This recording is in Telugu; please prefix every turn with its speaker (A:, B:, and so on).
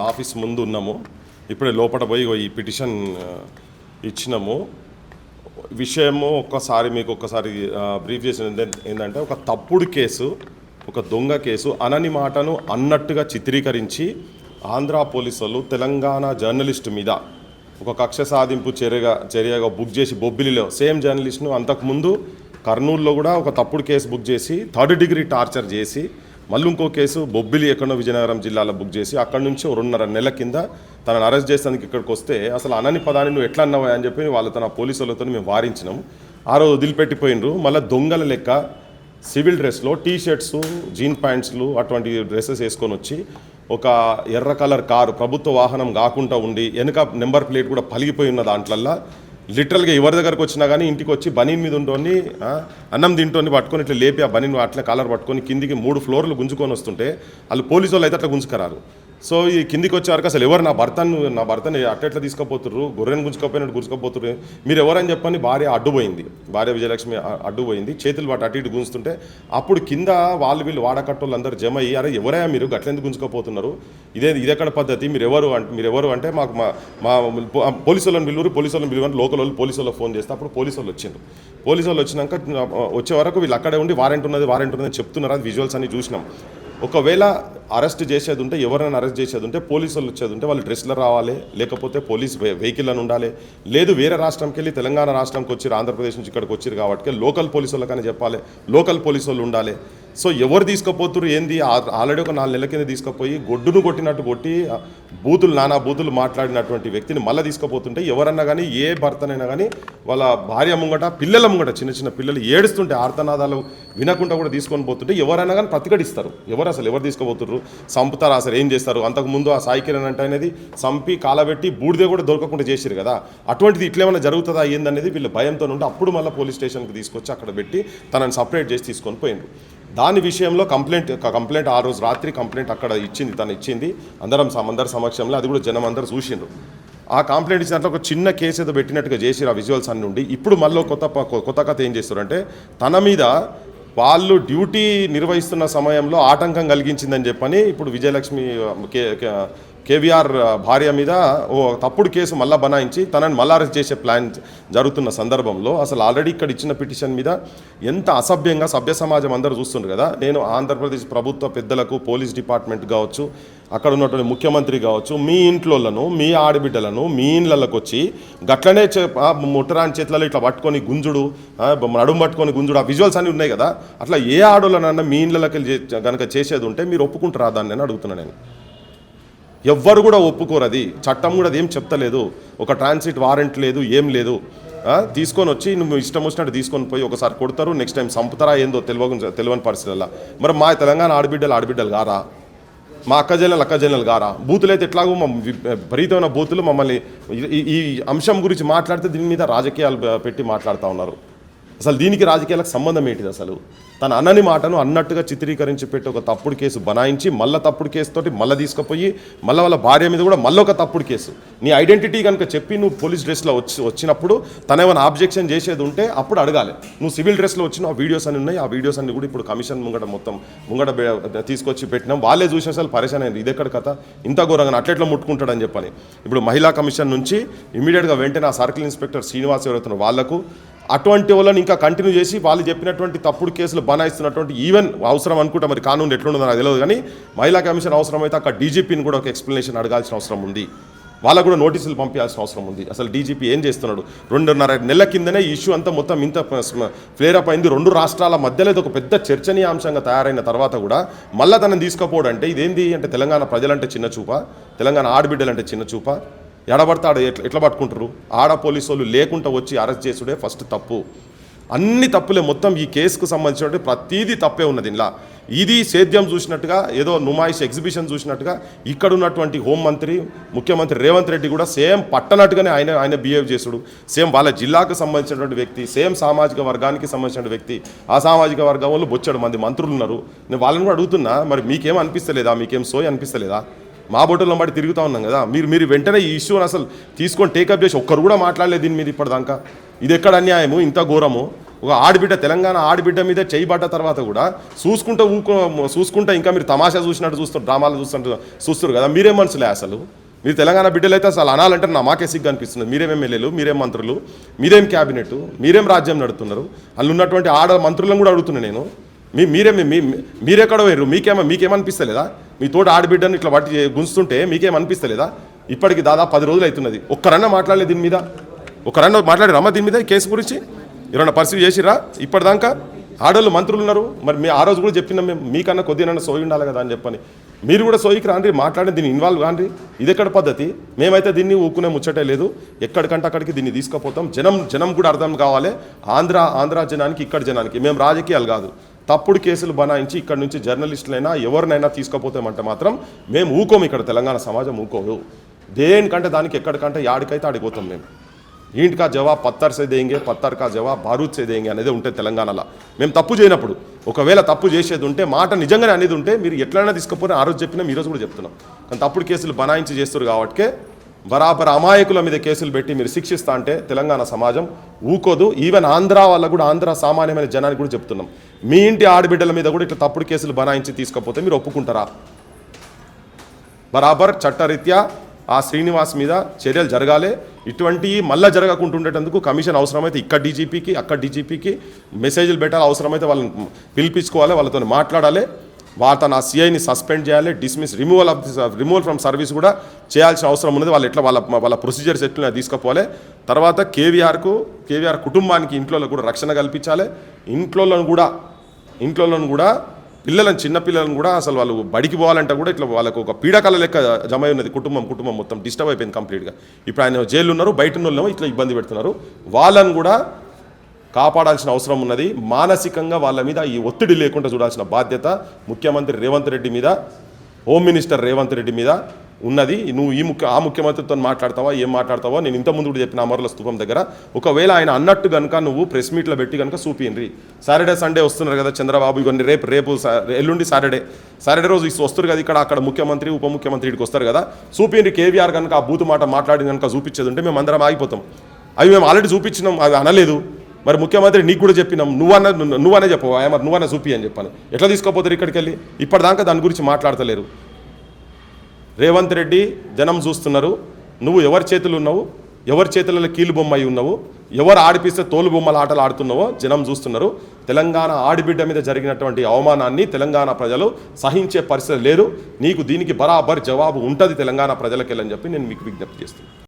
A: ఆఫీస్ ముందు ఉన్నాము. ఇప్పుడే లోపల పోయి ఈ పిటిషన్ ఇచ్చినాము. విషయము మీకు ఒక్కసారి బ్రీఫ్ చేసిన ఏంటంటే, ఒక తప్పుడు కేసు, ఒక దొంగ కేసు అనని మాటను అన్నట్టుగా చిత్రీకరించి ఆంధ్ర పోలీసులు తెలంగాణ జర్నలిస్టు మీద ఒక కక్ష సాధింపు చర్యగా బుక్ చేసి బొబ్బిలిలో సేమ్ జర్నలిస్ట్ను అంతకుముందు కర్నూలులో కూడా ఒక తప్పుడు కేసు బుక్ చేసి 3rd డిగ్రీ టార్చర్ చేసి మళ్ళీ ఇంకో కేసు బొబ్బిలి ఎక్కడో విజయనగరం జిల్లాలో బుక్ చేసి అక్కడి నుంచి 2.5 నెలల కింద తనను అరెస్ట్ చేసేందుకు ఇక్కడికి వస్తే అసలు అనని పదాన్ని నువ్వు ఎట్లా అన్నావా అని చెప్పి తన పోలీసులతో మేము వారించినాం. ఆ రోజు వదిలిపెట్టిపోయినరు. మళ్ళీ దొంగల లెక్క సివిల్ డ్రెస్లో టీ-షర్ట్స్, జీన్ ప్యాంట్స్లు అటువంటి డ్రెస్సెస్ వేసుకొని వచ్చి ఒక ఎర్ర కలర్ కారు, ప్రభుత్వ వాహనం కాకుండా ఉండి వెనుక నెంబర్ ప్లేట్ కూడా పలిగిపోయి ఉన్న దాంట్లల్లో లిటరల్గా ఎవరి దగ్గరకు వచ్చినా కానీ ఇంటికి వచ్చి బనీన్ మీద ఉంటోని అన్నం తింటోని పట్టుకొని ఇట్లా లేపి ఆ బనీన్ అట్లా కాలర్ పట్టుకొని కిందికి 3 ఫ్లోర్లు గుంజుకొని వస్తుంటే వాళ్ళు పోలీసు వాళ్ళు అయితే అట్లా గుంజుకరారు. సో ఈ కిందికి వచ్చేవరకు అసలు ఎవరు నా భర్తని అట్లా తీసుకుపోతుర్రు, గొర్రెని గుంజుకపోయినట్టు గుంజుకపోతుర్రు, మీరు ఎవరని చెప్పని భార్య అడ్డుపోయింది. భార్య విజయలక్ష్మి అడ్డుపోయింది. చేతులు వాటి అటు ఇటు గుంజుతుంటే అప్పుడు కింద వీళ్ళు వాడకట్టోళ్ళు అందరూ జమ అయ్యి, అరే ఎవరైనా మీరు గట్లెందుకు గుంజుకపోతున్నారు, ఇదెక్కడ పద్ధతి, మీరు ఎవరు అంటే మాకు మా పోలీసులను పిలువని లోకల్ వాళ్ళు పోలీసు వాళ్ళకి ఫోన్ చేస్తే అప్పుడు పోలీసు వాళ్ళు వచ్చిండ్రు. పోలీసు వాళ్ళు వచ్చినాక వచ్చే వరకు వీళ్ళు అక్కడే ఉండి వారెంట్ ఉన్నది చెప్తున్నారు. అది విజువల్స్ అన్ని చూసినాం. ఒకవేళ అరెస్ట్ చేసేది ఉంటే, ఎవరైనా అరెస్ట్ చేసేది ఉంటే పోలీసు వాళ్ళు వచ్చేది ఉంటే వాళ్ళు డ్రెస్లో రావాలి, లేకపోతే పోలీస్ వెహికల్ అని ఉండాలి, లేదు వేరే రాష్ట్రంకి వెళ్ళి తెలంగాణ రాష్ట్రంకి వచ్చి ఆంధ్రప్రదేశ్ నుంచి ఇక్కడికి వచ్చారు కాబట్టి లోకల్ పోలీసు వాళ్ళకని చెప్పాలి, లోకల్ పోలీసు వాళ్ళు ఉండాలి. సో ఎవరు తీసుకుపోతున్నారు ఏంది, ఆల్రెడీ ఒక 4 నెలల కింద తీసుకుపోయి గొడ్డును కొట్టినట్టు కొట్టి నానా బూతులు మాట్లాడినటువంటి వ్యక్తిని మళ్ళీ తీసుకుపోతుంటే ఎవరన్నా కానీ ఏ భర్తనైనా కానీ వాళ్ళ భార్య ముంగట, పిల్లల ముంగట, చిన్న పిల్లలు ఏడుస్తుంటే ఆర్తనాదాలు వినకుండా కూడా తీసుకొని పోతుంటే ఎవరైనా కానీ ప్రతిఘటిస్తారు. ఎవరు తీసుకుపోతున్నారు, చంపుతారు, అసలు ఏం చేస్తారు. అంతకుముందు ఆ సాయి కిరణ్ అంటే అనేది చంపి కాలబెట్టి బూడిదే కూడా దొరకకుండా చేశారు కదా. అటువంటిది ఇట్లేమైనా జరుగుతుందా ఏందనేది వీళ్ళు భయంతో ఉంటే అప్పుడు మళ్ళీ పోలీస్ స్టేషన్కి తీసుకొచ్చి అక్కడ పెట్టి తనని సపరేట్ చేసి తీసుకొని పోయిండ్రు. దాని విషయంలో కంప్లైంట్ ఆ రోజు రాత్రి కంప్లైంట్ అక్కడ తను ఇచ్చింది అందరి సమక్షంలో, అది కూడా జనం అందరూ చూసిండ్రు. ఆ కంప్లైంట్ ఇచ్చిన దాంట్లో ఒక చిన్న కేసు ఏదో పెట్టినట్టుగా చేసి ఆ విజువల్స్ అన్ని ఉండి ఇప్పుడు మళ్ళీ కొత్త కథ ఏం చేస్తారంటే, తన మీద వాళ్ళు డ్యూటీ నిర్వహిస్తున్న సమయంలో ఆటంకం కలిగించిందని చెప్పని ఇప్పుడు విజయలక్ష్మి కేవీఆర్ భార్య మీద ఓ తప్పుడు కేసు మళ్ళీ బనాయించి తనని మళ్ళీ అరెస్ట్ చేసే ప్లాన్ జరుగుతున్న సందర్భంలో అసలు ఆల్రెడీ ఇక్కడ ఇచ్చిన పిటిషన్ మీద ఎంత అసభ్యంగా సభ్య సమాజం అందరూ చూస్తుండ్రు కదా. నేను ఆంధ్రప్రదేశ్ ప్రభుత్వ పెద్దలకు, పోలీస్ డిపార్ట్మెంట్ కావచ్చు, అక్కడ ఉన్నటువంటి ముఖ్యమంత్రి కావచ్చు, మీ ఇంట్లోలను, మీ ఆడబిడ్డలను మీ ఇండ్లకి వచ్చి గట్లనే ముట్టరాని చేతులలో ఇట్లా పట్టుకొని గుంజుడు, నడుము పట్టుకొని గుంజుడు, ఆ విజువల్స్ అన్నీ ఉన్నాయి కదా. అట్లా ఏ ఆడోళ్ళనన్నా మీ ఇండ్లకి కనుక చేసేది ఉంటే మీరు ఒప్పుకుంటారా దాన్ని అని అడుగుతున్నాను నేను. ఎవ్వరు కూడా ఒప్పుకోరు. అది చట్టం కూడా అదేం చెప్తలేదు. ఒక ట్రాన్సిట్ వారెంట్ లేదు, ఏం లేదు. తీసుకొని వచ్చి నువ్వు ఇష్టం వచ్చినట్టు తీసుకొని పోయి ఒకసారి కొడతారు, నెక్స్ట్ టైం చంపుతారా ఏందో తెలియని పరిస్థితుల్లో. మరి మా తెలంగాణ ఆడబిడ్డలు గారా, మా అక్కజల్లలు గారా, బూతులు అయితే ఎట్లాగో విపరీతమైన బూతులు మమ్మల్ని ఈ అంశం గురించి మాట్లాడితే దీని మీద రాజకీయాలు పెట్టి మాట్లాడుతూ ఉన్నారు. అసలు దీనికి రాజకీయాలకు సంబంధం ఏంటిది? అసలు తన అన్నని మాటను అన్నట్టుగా చిత్రీకరించి పెట్టి ఒక తప్పుడు కేసు బనాయించి మళ్ళీ తప్పుడు కేసుతోటి మళ్ళీ తీసుకుపోయి మళ్ళీ వాళ్ళ భార్య మీద కూడా మళ్ళీ ఒక తప్పుడు కేసు. నీ ఐడెంటిటీ కనుక చెప్పి నువ్వు పోలీస్ డ్రెస్లో వచ్చినప్పుడు తనేమైనా ఆబ్జెక్షన్ చేసేది ఉంటే అప్పుడు అడగాలి. నువ్వు సివిల్ డ్రెస్లో వచ్చిన ఆ వీడియోస్ అన్ని ఉన్నాయి. ఆ వీడియోస్ అన్ని కూడా ఇప్పుడు కమిషన్ ముంగట తీసుకొచ్చి పెట్టినాం. వాళ్ళే చూసి అసలు పరేషాన్ అయింది. ఇదెక్కడ కథ, ఇంత ఘోరంగా అట్లెట్లా ముట్టుకుంటాడని చెప్పని ఇప్పుడు మహిళా కమిషన్ నుంచి ఇమీడియట్గా వెంటనే ఆ సర్కిల్ ఇన్స్పెక్టర్ శ్రీనివాస్ ఎవరైతున్నారు వాళ్లకు అటువంటి వాళ్ళని ఇంకా కంటిన్యూ చేసి వాళ్ళు చెప్పినటువంటి తప్పుడు కేసులు బనాయిస్తున్నటువంటి ఈవెన్ అవసరం అనుకుంటా, మరి కానూన్ ఎట్లుండదో నాకు తెలియదు, కానీ మహిళా కమిషన్ అవసరమైతే అక్కడ డీజీపీని కూడా ఒక ఎక్స్ప్లెనేషన్ అడగాల్సిన అవసరం ఉంది. వాళ్ళకు కూడా నోటీసులు పంపించాల్సిన అవసరం ఉంది. అసలు డీజీపీ ఏం చేస్తున్నాడు? 2.5 నెలల కిందనే ఈ ఇష్యూ అంతా మొత్తం ఇంత ఫ్లేరప్ అయింది. 2 రాష్ట్రాల మధ్యలో ఇది ఒక పెద్ద చర్చనీయాంశంగా తయారైన తర్వాత కూడా మళ్ళీ తనని తీసుకుపోవడం అంటే ఇదేంది అంటే, తెలంగాణ ప్రజలంటే చిన్న చూప, తెలంగాణ ఆడబిడ్డలంటే చిన్న చూప, ఎడబడతాడు ఎట్లా పట్టుకుంటారు? ఆడ పోలీసు వాళ్ళు లేకుండా వచ్చి అరెస్ట్ చేసుడే ఫస్ట్ తప్పు. అన్ని తప్పులే. మొత్తం ఈ కేసుకు సంబంధించినటువంటి ప్రతీదీ తప్పే ఉన్నది. ఇలా ఇది సేద్యం చూసినట్టుగా, ఏదో నుమాయిష్ ఎగ్జిబిషన్ చూసినట్టుగా ఇక్కడ ఉన్నటువంటి హోంమంత్రి, ముఖ్యమంత్రి రేవంత్ రెడ్డి కూడా సేమ్ పట్టనట్టుగానే ఆయన బిహేవ్ చేసుడు. సేమ్ వాళ్ళ జిల్లాకు సంబంధించినటువంటి వ్యక్తి, సేమ్ సామాజిక వర్గానికి సంబంధించిన వ్యక్తి. ఆ సామాజిక వర్గం వాళ్ళు బొచ్చాడు మంది మంత్రులు ఉన్నారు. నేను వాళ్ళని కూడా అడుగుతున్నా, మరి మీకేం అనిపిస్తలేదా? మీకేం సోయి అనిపిస్తలేదా? మా బొట్టులో బట్టి తిరుగుతూ ఉన్నాం కదా. మీరు వెంటనే ఈ ఇష్యూని అసలు తీసుకొని టేకప్ చేసి ఒక్కరు కూడా మాట్లాడలేదు దీని మీద ఇప్పటిదాకా. ఇది ఎక్కడ అన్యాయము, ఇంత ఘోరము. ఒక ఆడబిడ్డ తెలంగాణ ఆడబిడ్డ మీద చేయబడ్డ తర్వాత కూడా చూసుకుంటా ఇంకా మీరు తమాషా చూసినట్టు డ్రామాలు చూస్తారు కదా. మీరేం మనుషులే అసలు? మీరు తెలంగాణ బిడ్డలైతే అసలు అనాలంటే మాకే సిగ్గు అనిపిస్తుంది. మీరేం ఎమ్మెల్యేలు, మీరేం మంత్రులు, మీరేం క్యాబినెట్, మీరేం రాజ్యం నడుపుతున్నారు? అందులో ఉన్నటువంటి మంత్రులను కూడా అడుగుతున్నా నేను. మీరెక్కడ పోయారు? మీకేమనిపిస్తలేదా? మీ తోటి ఆడబిడ్డను ఇట్లా పట్టి గుంజుతుంటే మీకేమనిపిస్తలేదా? ఇప్పటికి దాదాపు 10 రోజులు అవుతున్నది. ఒక్కరన్నా మాట్లాడలేదు దీని మీద? ఒక్కరన్నా మాట్లాడి రమ్మ దీని మీద కేసు గురించి ఎవరన్నా పరిస్థితి చేసిరా ఇప్పటిదాకా? ఆడవాళ్ళు మంత్రులు ఉన్నారు. మరి మీ ఆ రోజు కూడా చెప్పినాం మేము, మీకన్నా కొద్దిగా సోయి ఉండాలి కదా అని చెప్పని. మీరు కూడా సోయికి రాండి, మాట్లాడి దీన్ని ఇన్వాల్వ్ కాండి. ఇదెక్కడ పద్ధతి? మేమైతే దీన్ని ఊకునే ముచ్చటే లేదు. ఎక్కడికంటే అక్కడికి దీన్ని తీసుకుపోతాం. జనం కూడా అర్థం కావాలి. ఆంధ్ర జనానికి, ఇక్కడ జనానికి. మేము రాజకీయాలు కాదు, తప్పుడు కేసులు బనాయించి ఇక్కడ నుంచి జర్నలిస్టులైనా ఎవరినైనా తీసుకుపోతామంటే మాత్రం మేము ఊకోము. ఇక్కడ తెలంగాణ సమాజం ఊకోదు. దేనికంటే దానికి ఎక్కడికంటే యాడికైతే ఆడిపోతాం మేము. ఈంట్ కా జవాబ్ పత్తర్ సే దేంగే, పత్తర్ కా జవాబ్ బారూద్ సే దేంగే అనేది ఉంటుంది తెలంగాణలో. మేము తప్పు చేయనప్పుడు, ఒకవేళ తప్పు చేసేది ఉంటే, మాట నిజంగానే అనేది ఉంటే మీరు ఎట్లయినా తీసుకుపోయి ఆ రోజు చెప్పినాం, ఈరోజు కూడా చెప్తున్నాం. కానీ తప్పుడు కేసులు బనాయించి చేస్తారు కాబట్టి బరాబర్ అమాయకుల మీద కేసులు పెట్టి మీరు శిక్షిస్తా అంటే తెలంగాణ సమాజం ఊకోదు. ఈవెన్ ఆంధ్ర వాళ్ళకు కూడా, ఆంధ్ర సామాన్యమైన జనానికి కూడా చెప్తున్నాం, మీ ఇంటి ఆడబిడ్డల మీద కూడా ఇట్లా తప్పుడు కేసులు బనాయించి తీసుకపోతే మీరు ఒప్పుకుంటారా? బరాబర్ చట్టరీత్యా ఆ శ్రీనివాస్ మీద చర్యలు జరగాలి. ఇటువంటి మళ్ళీ జరగకుంటుండేటందుకు కమిషన్ అవసరమైతే ఇక్కడ డీజీపీకి, అక్కడ డీజీపీకి మెసేజ్లు పెట్టాలి. అవసరమైతే వాళ్ళని పిలిపించుకోవాలి, వాళ్ళతో మాట్లాడాలి. వాళ్ళతో ఆ సిఐని సస్పెండ్ చేయాలి, రిమూవల్ ఫ్రమ్ సర్వీస్ కూడా చేయాల్సిన అవసరం ఉన్నది. వాళ్ళు ఎట్లా వాళ్ళ ప్రొసీజర్స్ ఎట్లా తీసుకుపోవాలి. తర్వాత కేవీఆర్ కుటుంబానికి ఇంట్లో కూడా రక్షణ కల్పించాలి. ఇంట్లోలను కూడా చిన్నపిల్లలను కూడా అసలు వాళ్ళు బడికి పోవాలంటే కూడా ఇట్లా వాళ్ళకు ఒక పీడకల లెక్క జమ ఉన్నది. కుటుంబం మొత్తం డిస్టర్బ్ అయిపోయింది కంప్లీట్గా. ఇప్పుడు ఆయన జైలు ఉన్నారు, బయట ఉన్న ఇట్లా ఇబ్బంది పెడుతున్నారు. వాళ్ళను కూడా కాపాడాల్సిన అవసరం ఉన్నది. మానసికంగా వాళ్ళ మీద ఈ ఒత్తిడి లేకుండా చూడాల్సిన బాధ్యత ముఖ్యమంత్రి రేవంత్ రెడ్డి మీద, హోమ్ మినిస్టర్ రేవంత్ రెడ్డి మీద ఉన్నది. నువ్వు ఆ ముఖ్యమంత్రితో మాట్లాడతావా, ఏం మాట్లాడతావో నేను ఇంతకుముందు కూడా చెప్పిన అమరుల స్తూపం దగ్గర. ఒకవేళ ఆయన అన్నట్టు కనుక నువ్వు ప్రెస్ మీట్లో పెట్టి కనుక చూపియండి. సాటర్డే సండే వస్తున్నారు కదా చంద్రబాబు, ఇవన్నీ రేపు ఎల్లుండి సాటర్డే రోజు వస్తారు కదా ఇక్కడ, అక్కడ ముఖ్యమంత్రి ఉప ముఖ్యమంత్రి ఇక్కడికి వస్తారు కదా, చూపియండి. కేవీఆర్ కనుక ఆ బూతు మాట మాట్లాడి కనుక చూపించేది ఉంటే మేము అందరం ఆగిపోతాం. అవి మేము ఆల్రెడీ చూపించినాం, అవి అనలేదు. మరి ముఖ్యమంత్రి నీకు కూడా చెప్పినాం, నువ్వనే చెప్పవు, మరి నువ్వనే చూపి అని చెప్పాను. ఎట్లా తీసుకోపోతారు ఇక్కడికి వెళ్ళి? ఇప్పటిదాకా దాని గురించి మాట్లాడతలేరు. రేవంత్ రెడ్డి జనం చూస్తున్నారు. నువ్వు ఎవరి చేతులు ఉన్నావు, ఎవరి చేతులలో కీలు బొమ్మ అయి ఉన్నావు, ఎవరు ఆడిపిస్తే తోలు బొమ్మల ఆటలు ఆడుతున్నావో జనం చూస్తున్నారు. తెలంగాణ ఆడిబిడ్డ మీద జరిగినటువంటి అవమానాన్ని తెలంగాణ ప్రజలు సహించే పరిస్థితి లేరు. నీకు దీనికి బరాబర్ జవాబు ఉంటుంది తెలంగాణ ప్రజలకెళ్ళని చెప్పి నేను మీకు విజ్ఞప్తి చేస్తున్నాను.